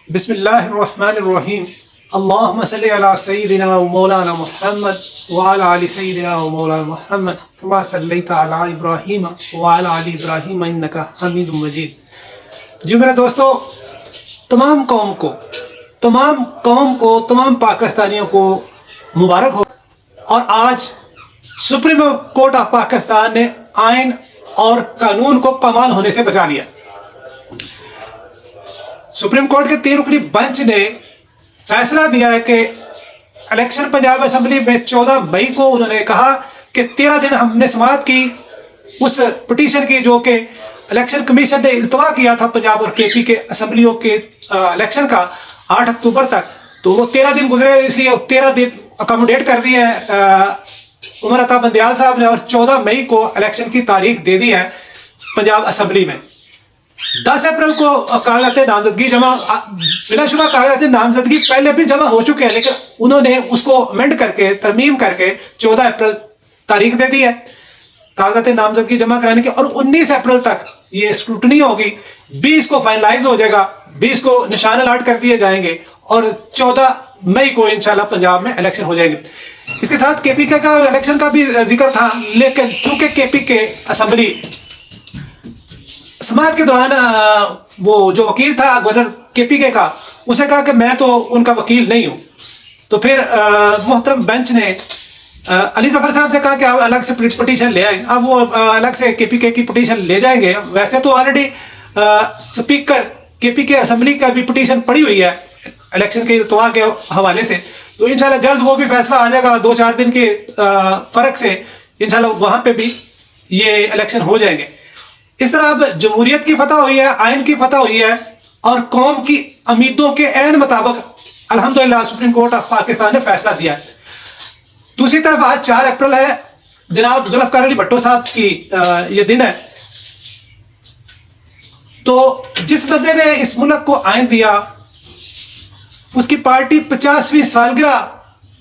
बिस्मिल्लाहिर्रहमानिर्रहीम। अल्लाहुम्मा सल्लि अला सय्यिदिना व मौलाना मुहम्मद व अला आलि सय्यिदिना व मौलाना मुहम्मद कमा सल्लैता अला इब्राहीम व अला आलि इब्राहीम इन्नका हमीदुम मजीद। जी मेरे दोस्तों, तमाम कौम को तमाम पाकिस्तानियों को मुबारक हो। और आज सुप्रीम कोर्ट ऑफ पाकिस्तान ने आइन और कानून को पामाल होने से बचा लिया। सुप्रीम कोर्ट के 3 रुकनी बेंच ने फैसला दिया है कि इलेक्शन पंजाब असेंबली में 14 मई को उन्होंने कहा कि 13 दिन हमने समाअत की उस पिटीशन की जो कि इलेक्शन कमीशन ने इल्तवा किया था पंजाब और केपी के असेंबलियों के इलेक्शन का 8 अक्टूबर तक। तो वो 13 दिन गुजरे, इसलिए 13 दिन अकोमोडेट कर दिए उमर अता बंदयाल साहब ने और 14 मई को इलेक्शन की तारीख दे दी है पंजाब असेंबली में। 10 अप्रैल को कागजात नामजदगी जमा, बिलाशुबा कागजात नामजदगी पहले भी जमा हो चुके हैं, लेकिन उन्होंने उसको अमेंड करके तरमीम करके 14 अप्रैल तारीख दे दी है कागजात नामजदगी जमा कराने की। और 19 अप्रैल तक ये स्क्रूटनी होगी, 20 को फाइनलाइज हो जाएगा, 20 को निशान अलाट कर दिए जाएंगे और 14 मई को इंशाल्लाह पंजाब में इलेक्शन हो जाएगी। इसके साथ केपीके का इलेक्शन का भी जिक्र था, लेकिन चूंकि केपीके असेंबली समाअत के दौरान वो जो वकील था गवर्नर केपीके का, उसने कहा कि मैं तो उनका वकील नहीं हूं। तो फिर मोहतरम बेंच ने अली जफर साहब से कहा कि आप अलग से पिटीशन ले आए। अब वो अलग से केपीके की पिटीशन ले जाएंगे। वैसे तो ऑलरेडी स्पीकर केपीके असेंबली का भी पिटीशन पड़ी हुई है इलेक्शन के इल्तवा के हवाले से, तो इंशाल्लाह जल्द वो भी फैसला आ जाएगा। 2-4 दिन के फर्क से इंशाल्लाह वहां पे भी ये इलेक्शन हो जाएंगे। इस तरह अब जमहूरियत की फतह हुई है, आइन की फतह हुई है और कौम की उम्मीदों के ऐन मुताबिक अल्हम्दुलिल्लाह सुप्रीम कोर्ट ऑफ पाकिस्तान ने फैसला दिया है। दूसरी तरफ आज 4 अप्रैल है, जनाब जुल्फकार अली भट्टो साहब की ये दिन है। तो जिस बंदे ने इस मुल्क को आइन दिया, उसकी पार्टी 50वीं सालगिरह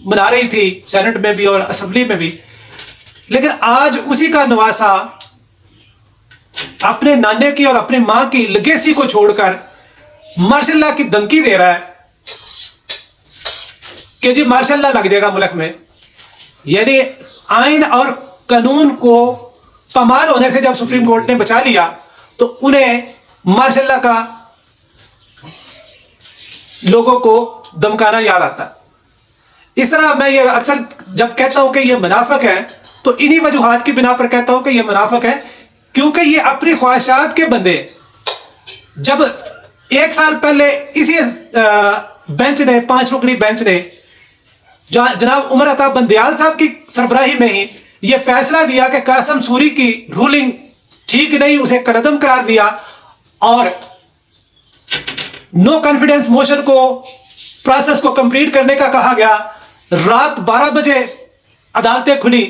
मना रही थी सेनेट में भी और असेंबली में भी, लेकिन आज उसी का नवासा अपने नाने की और अपनी मां की लेगेसी को छोड़कर मार्शल लॉ की धमकी दे रहा है कि जी मार्शल लॉ लग जाएगा मुल्क में। यानी आइन और कानून को पामाल होने से जब सुप्रीम कोर्ट ने बचा लिया, तो उन्हें मार्शल लॉ का लोगों को धमकाना याद आता है। इस तरह मैं ये अक्सर जब कहता हूं कि ये मुनाफिक है, तो इन्हीं वजूहात की बिना पर कहता हूं कि ये मुनाफिक है, क्योंकि ये अपनी ख्वाहिशात के बंदे। जब 1 साल पहले इसी बेंच ने, 5 रुकनी बेंच ने जनाब उमर अता बंदयाल साहब की सरबराही में ही यह फैसला दिया कि कासिम सूरी की रूलिंग ठीक नहीं, उसे कलअदम करार दिया और नो कॉन्फिडेंस मोशन को प्रोसेस को कंप्लीट करने का कहा गया। रात 12 बजे अदालतें खुली।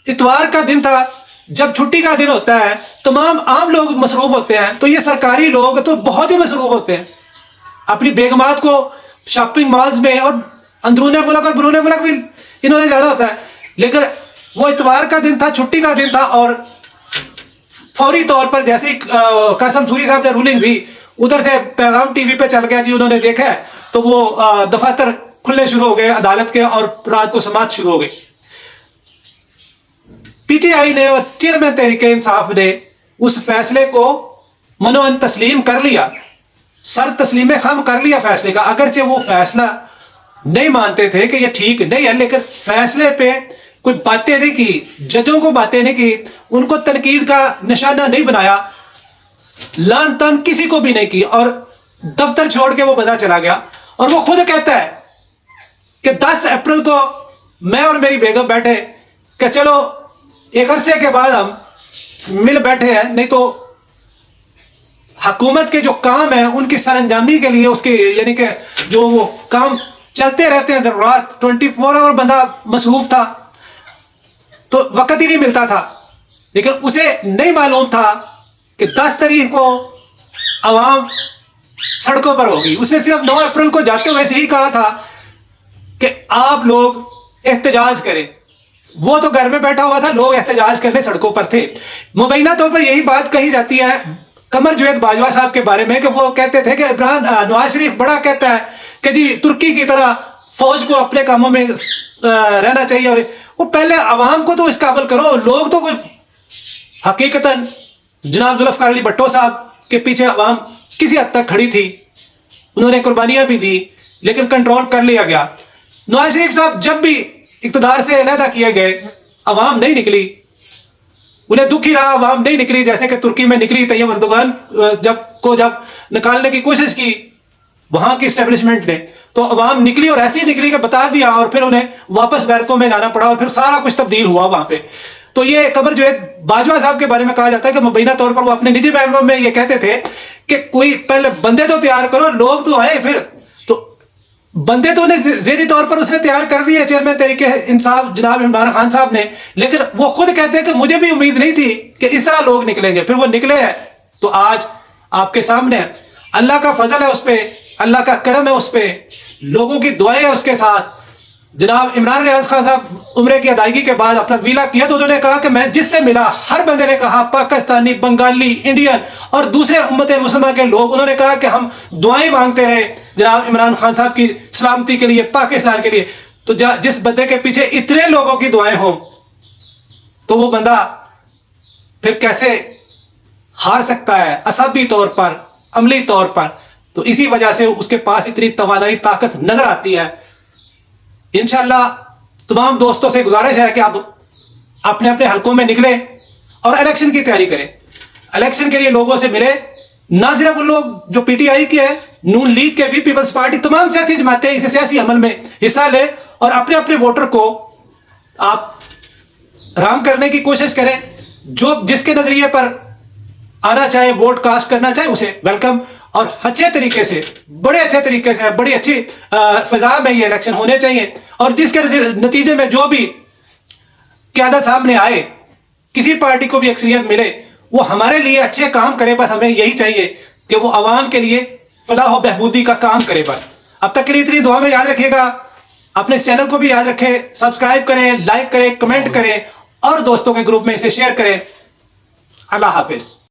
इतवार का दिन था, जब छुट्टी का दिन होता है, तमाम आम लोग मसरूफ होते हैं, तो ये सरकारी लोग तो बहुत ही मसरूफ होते हैं। अपनी बेगमात को शॉपिंग मॉल्स में और अंदरूने मुल्क और बरूने मुल्क भी इन्होंने जाना होता है। लेकिन वो इतवार का दिन था, छुट्टी का दिन था, और फौरी तौर पर जैसे ही कासिम सूरी साहब ने रूलिंग दी, उधर से पैगाम टीवी पे चल गया जी, उन्होंने देखा है, तो वो दफातर खुलने शुरू हो गए अदालत के और रात को समाअत शुरू हो गई। पीटीआई ने और चेयरमैन तहरीक इंसाफ ने उस फैसले को मनोअन तस्लीम कर लिया, सर तस्लीम खम कर लिया फैसले का। अगरचे वो फैसला नहीं मानते थे कि ये ठीक नहीं है, लेकिन फैसले पे कोई बातें नहीं की, जजों को बातें नहीं की, उनको तनकीद का निशाना नहीं बनाया, लान तान किसी को भी नहीं की, और दफ्तर छोड़ के वो बंदा चला गया। और वो खुद कहता है कि 10 अप्रैल को मैं और मेरी बेगम बैठे कि चलो एक अरसे के बाद हम मिल बैठे हैं, नहीं तो हुकूमत के जो काम है उनकी सरअंजामी के लिए, उसके यानी कि जो वो काम चलते रहते हैं दिन रात, 24 आवर बंदा मसरूफ था, तो वक्त ही नहीं मिलता था। लेकिन उसे नहीं मालूम था कि 10 तारीख को आवाम सड़कों पर होगी। उसने सिर्फ 9 अप्रैल को जाते हुए यही कहा था कि आप लोग एहतजाज करें। वो तो घर में बैठा हुआ था, लोग एहतजाज करने सड़कों पर थे। मुबैना तौर पर यही बात कही जाती है कमर जावेद बाजवा साहब के बारे में कि वो कहते थे कि इमरान नवाज शरीफ बड़ा कहता है कि जी तुर्की की तरह फौज को अपने कामों में रहना चाहिए, और वो पहले अवाम को तो इस काबिल करो। लोग तो हकीकतन जनाब जुल्फकार अली भट्टो साहब के पीछे अवाम किसी हद तक खड़ी थी, उन्होंने कुर्बानियां भी दी, लेकिन कंट्रोल कर लिया गया। नवाज शरीफ साहब जब भी इक़्तिदार से अलहदा किए गए, अवाम नहीं निकली, उन्हें दुख ही रहा, अवाम नहीं निकली। जैसे कि तुर्की में निकली तैयब अर्दोगान जब निकालने की कोशिश की वहां की एस्टेब्लिशमेंट ने, तो अवाम निकली और ऐसी निकली कि बता दिया, और फिर उन्हें वापस बैरकों में जाना पड़ा और फिर सारा कुछ तब्दील हुआ वहां पे। तो ये कमर जावेद बाजवा साहब के बारे में कहा जाता है कि मुबैना तौर पर वो अपने निजी बयानों में ये कहते थे कि कोई पहले बंदे तो तैयार करो, लोग तो आए, फिर तो बंदे तो उन्हें ज़ेरी तौर पर उसने तैयार कर दिए चेयरमैन तहरीक इंसाफ जनाब इमरान खान साहब ने, लेकिन वो खुद कहते हैं कि मुझे भी उम्मीद नहीं थी कि इस तरह लोग निकलेंगे, फिर वो निकले हैं। तो आज आपके सामने अल्लाह का फजल है उस पर, अल्लाह का करम है उस पर, लोगों की दुआएं है उसके साथ। जनाब इमरान रियाज खान साहब उम्रे की अदायगी के बाद अपना वीला किया तो उन्होंने कहा कि मैं जिससे मिला हर बंदे ने कहा, पाकिस्तानी, बंगाली, इंडियन और दूसरे उम्मत मुसलमान के लोग, उन्होंने कहा कि हम दुआएं मांगते रहे जनाब इमरान खान साहब की सलामती के लिए, पाकिस्तान के लिए। तो जिस बंदे के पीछे इतने लोगों की दुआएं हों तो वो बंदा फिर कैसे हार सकता है असबी तौर पर, अमली तौर पर। तो इसी वजह से उसके पास इतनी तवानाई, ताकत नजर आती है। इंशाअल्लाह तमाम दोस्तों से गुजारिश है कि आप अपने अपने हलकों में निकले और इलेक्शन की तैयारी करें, इलेक्शन के लिए लोगों से मिले। ना सिर्फ वो लोग जो पीटीआई के हैं, नून लीग के भी, पीपल्स पार्टी, तमाम सियासी जमातें इस सियासी अमल में हिस्सा ले और अपने अपने वोटर को आप राम करने की कोशिश करें। जो जिसके नजरिए पर आना चाहे, वोट कास्ट करना चाहे, उसे वेलकम, और अच्छे तरीके से, बड़े अच्छे तरीके से, बड़ी अच्छी फिजा में ये इलेक्शन होने चाहिए। और जिसके नतीजे में जो भी क़यादत सामने आए, किसी पार्टी को भी अक्सरियत मिले, वो हमारे लिए अच्छे काम करे। बस हमें यही चाहिए कि वो आवाम के लिए फलाह और बहबूदी का काम करे। बस अब तक के लिए इतनी दुआ में याद रखिएगा। अपने इस चैनल को भी याद रखें, सब्सक्राइब करें, लाइक करें, कमेंट करें और दोस्तों के ग्रुप में इसे शेयर करें। अल्लाह हाफिज।